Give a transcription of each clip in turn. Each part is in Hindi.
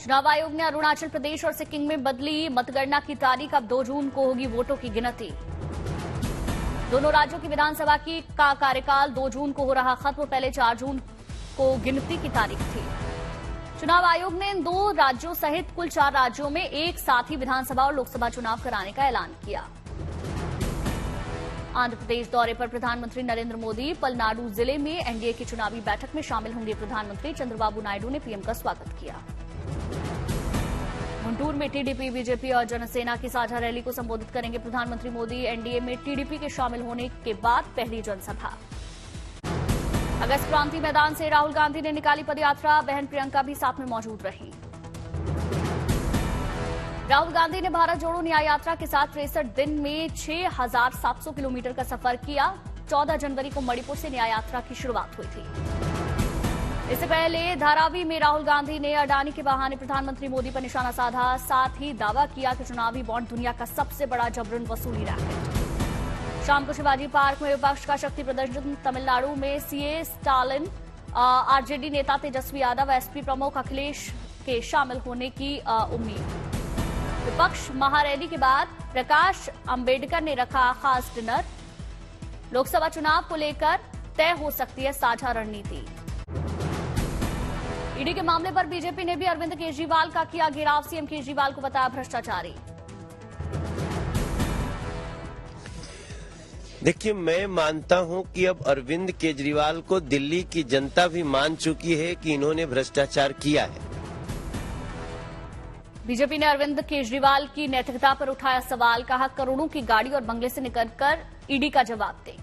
चुनाव आयोग ने अरुणाचल प्रदेश और सिक्किम में बदली मतगणना की तारीख। अब 2 जून को होगी वोटों की गिनती। दोनों राज्यों की विधानसभा का कार्यकाल 2 जून को हो रहा खत्म। पहले 4 जून को गिनती की तारीख थी। चुनाव आयोग ने इन 2 राज्यों सहित कुल 4 राज्यों में एक साथ ही विधानसभा और लोकसभा चुनाव कराने का ऐलान किया। आंध्र प्रदेश दौरे पर प्रधानमंत्री नरेंद्र मोदी। पलनाडु जिले में एनडीए की चुनावी बैठक में शामिल होंगे प्रधानमंत्री। चंद्रबाबू नायडू ने पीएम का स्वागत किया। गुंटूर में टीडीपी, बीजेपी और जनसेना की साझा रैली को संबोधित करेंगे प्रधानमंत्री मोदी। एनडीए में टीडीपी के शामिल होने के बाद पहली जनसभा। अगस्त क्रांति मैदान से राहुल गांधी ने निकाली पदयात्रा। बहन प्रियंका भी साथ में मौजूद रही। राहुल गांधी ने भारत जोड़ो न्याय यात्रा के साथ 63 दिन में 6,700 किलोमीटर का सफर किया। 14 जनवरी को मणिपुर से न्याय यात्रा की शुरुआत हुई थी। इससे पहले धारावी में राहुल गांधी ने अडानी के बहाने प्रधानमंत्री मोदी पर निशाना साधा। साथ ही दावा किया कि चुनावी बॉन्ड दुनिया का सबसे बड़ा जबरन वसूली रैकेट। शाम को शिवाजी पार्क में विपक्ष का शक्ति प्रदर्शन। तमिलनाडु में सीए स्टालिन, आरजेडी नेता तेजस्वी यादव, एसपी प्रमुख अखिलेश के शामिल होने की उम्मीद। विपक्ष महारैली के बाद प्रकाश अंबेडकर ने रखा खास डिनर। लोकसभा चुनाव को लेकर तय हो सकती है साझा रणनीति। ईडी के मामले पर बीजेपी ने भी अरविंद केजरीवाल का किया घेराव। सीएम केजरीवाल को बताया भ्रष्टाचारी। देखिए, मैं मानता हूं कि अब अरविंद केजरीवाल को दिल्ली की जनता भी मान चुकी है कि इन्होंने भ्रष्टाचार किया है। बीजेपी ने अरविंद केजरीवाल की नैतिकता पर उठाया सवाल। कहा, करोड़ों की गाड़ी और बंगले से निकलकर ईडी का जवाब दें।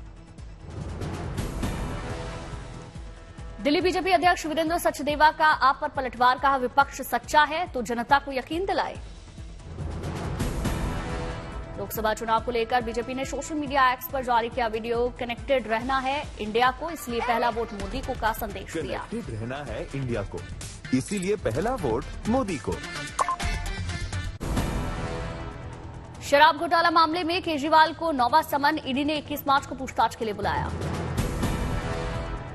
दिल्ली बीजेपी अध्यक्ष वीरेंद्र सचदेवा का आप पर पलटवार। कहा, विपक्ष सच्चा है तो जनता को यकीन दिलाए। लोकसभा चुनाव को लेकर बीजेपी ने सोशल मीडिया एक्स पर जारी किया वीडियो। कनेक्टेड रहना है इंडिया को, इसलिए पहला वोट मोदी को का संदेश दिया। कनेक्टेड रहना है इंडिया को, इसीलिए पहला वोट मोदी को। शराब घोटाला मामले में केजरीवाल को 9वां समन। ईडी ने 21 मार्च को पूछताछ के लिए बुलाया।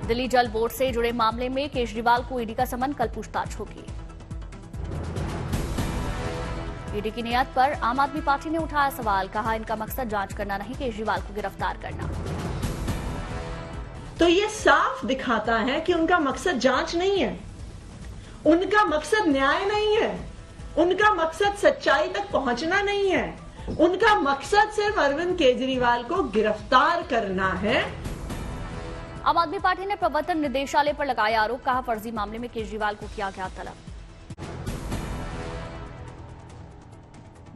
दिल्ली जल बोर्ड से जुड़े मामले में केजरीवाल को ईडी का समन। कल पूछताछ होगी। ईडी की नियत पर आम आदमी पार्टी ने उठाया सवाल। कहा, इनका मकसद जांच करना नहीं, केजरीवाल को गिरफ्तार करना। तो ये साफ दिखाता है कि उनका मकसद जांच नहीं है, उनका मकसद न्याय नहीं है, उनका मकसद सच्चाई तक पहुंचना नहीं है, उनका मकसद सिर्फ अरविंद केजरीवाल को गिरफ्तार करना है। आम आदमी पार्टी ने प्रवर्तन निदेशालय पर लगाया आरोप। कहा, फर्जी मामले में केजरीवाल को किया गया तलब।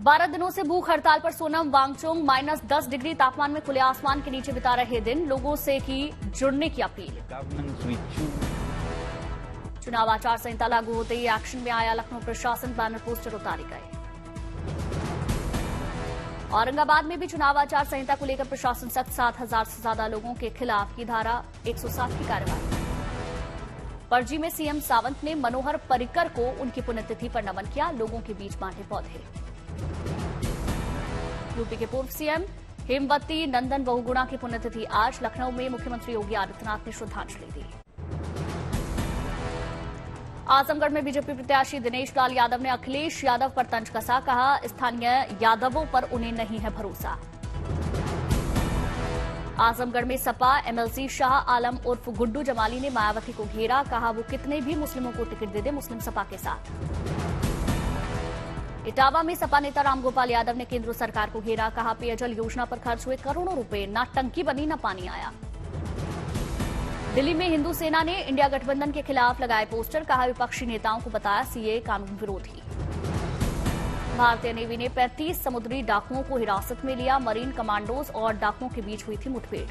12 दिनों से भूख हड़ताल पर सोनम वांगचुक। -10 डिग्री तापमान में खुले आसमान के नीचे बिता रहे दिन। लोगों से की जुड़ने की अपील। चुनाव आचार संहिता लागू होते ही एक्शन में आया लखनऊ प्रशासन। बैनर पोस्टर उतारे गए। औरंगाबाद में भी चुनाव आचार संहिता को लेकर प्रशासन सख्त। 7,000 से ज्यादा लोगों के खिलाफ की धारा 107 की कार्रवाई। पणजी में सीएम सावंत ने मनोहर पर्रिकर को उनकी पुण्यतिथि पर नमन किया। लोगों के बीच बांटे पौधे। यूपी के पूर्व सीएम हेमवती नंदन बहुगुणा की पुण्यतिथि आज। लखनऊ में मुख्यमंत्री योगी आदित्यनाथ ने श्रद्धांजलि दी। आजमगढ़ में बीजेपी प्रत्याशी दिनेश लाल यादव ने अखिलेश यादव पर तंज कसा। कहा, स्थानीय यादवों पर उन्हें नहीं है भरोसा। आजमगढ़ में सपा एमएलसी शाह आलम उर्फ गुड्डू जमाली ने मायावती को घेरा। कहा, वो कितने भी मुस्लिमों को टिकट दे दे, मुस्लिम सपा के साथ। इटावा में सपा नेता रामगोपाल यादव ने केंद्र सरकार को घेरा। कहा, पेयजल योजना पर खर्च हुए करोड़ों रुपए, ना टंकी बनी ना पानी आया। दिल्ली में हिंदू सेना ने इंडिया गठबंधन के खिलाफ लगाए पोस्टर। कहा, विपक्षी नेताओं को बताया सीए कानून विरोधी। भारतीय नेवी ने 35 समुद्री डाकुओं को हिरासत में लिया। मरीन कमांडोज और डाकुओं के बीच हुई थी मुठभेड़।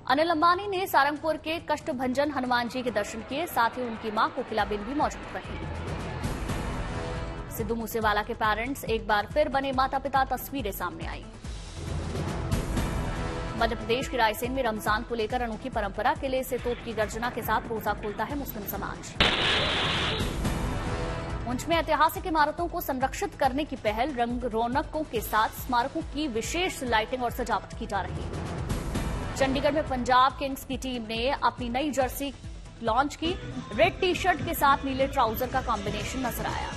अनिल अंबानी ने सारंगपुर के कष्टभंजन हनुमान जी के दर्शन किए। साथ ही उनकी मां कोकिलाबेन भी मौजूद रही। सिद्धू मूसेवाला के पेरेंट्स एक बार फिर बने माता पिता। तस्वीरें सामने आई। मध्य प्रदेश के रायसेन में रमजान को लेकर अनोखी परंपरा। किले से तोप की गर्जना के साथ रोजा खोलता है मुस्लिम समाज। उंच में ऐतिहासिक इमारतों को संरक्षित करने की पहल। रंग रौनकों के साथ स्मारकों की विशेष लाइटिंग और सजावट की जा रही है। चंडीगढ़ में पंजाब किंग्स की टीम ने अपनी नई जर्सी लॉन्च की। रेड टी शर्ट के साथ नीले ट्राउजर का कॉम्बिनेशन नजर आया।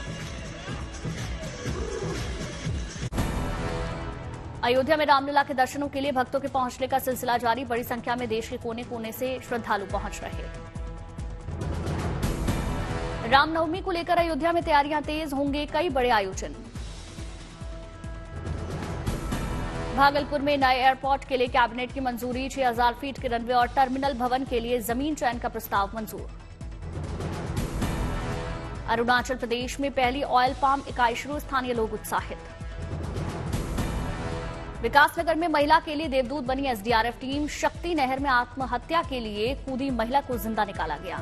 अयोध्या में रामलला के दर्शनों के लिए भक्तों के पहुंचने का सिलसिला जारी। बड़ी संख्या में देश के कोने कोने से श्रद्धालु पहुंच रहे। रामनवमी को लेकर अयोध्या में तैयारियां तेज, होंगे कई बड़े आयोजन। भागलपुर में नए एयरपोर्ट के लिए कैबिनेट की मंजूरी। 6000 फीट के रनवे और टर्मिनल भवन के लिए जमीन चयन का प्रस्ताव मंजूर। अरुणाचल प्रदेश में पहली ऑयल पाम इकाई शुरू, स्थानीय लोग उत्साहित। विकासनगर में महिला के लिए देवदूत बनी एसडीआरएफ टीम। शक्ति नहर में आत्महत्या के लिए कूदी महिला को जिंदा निकाला गया।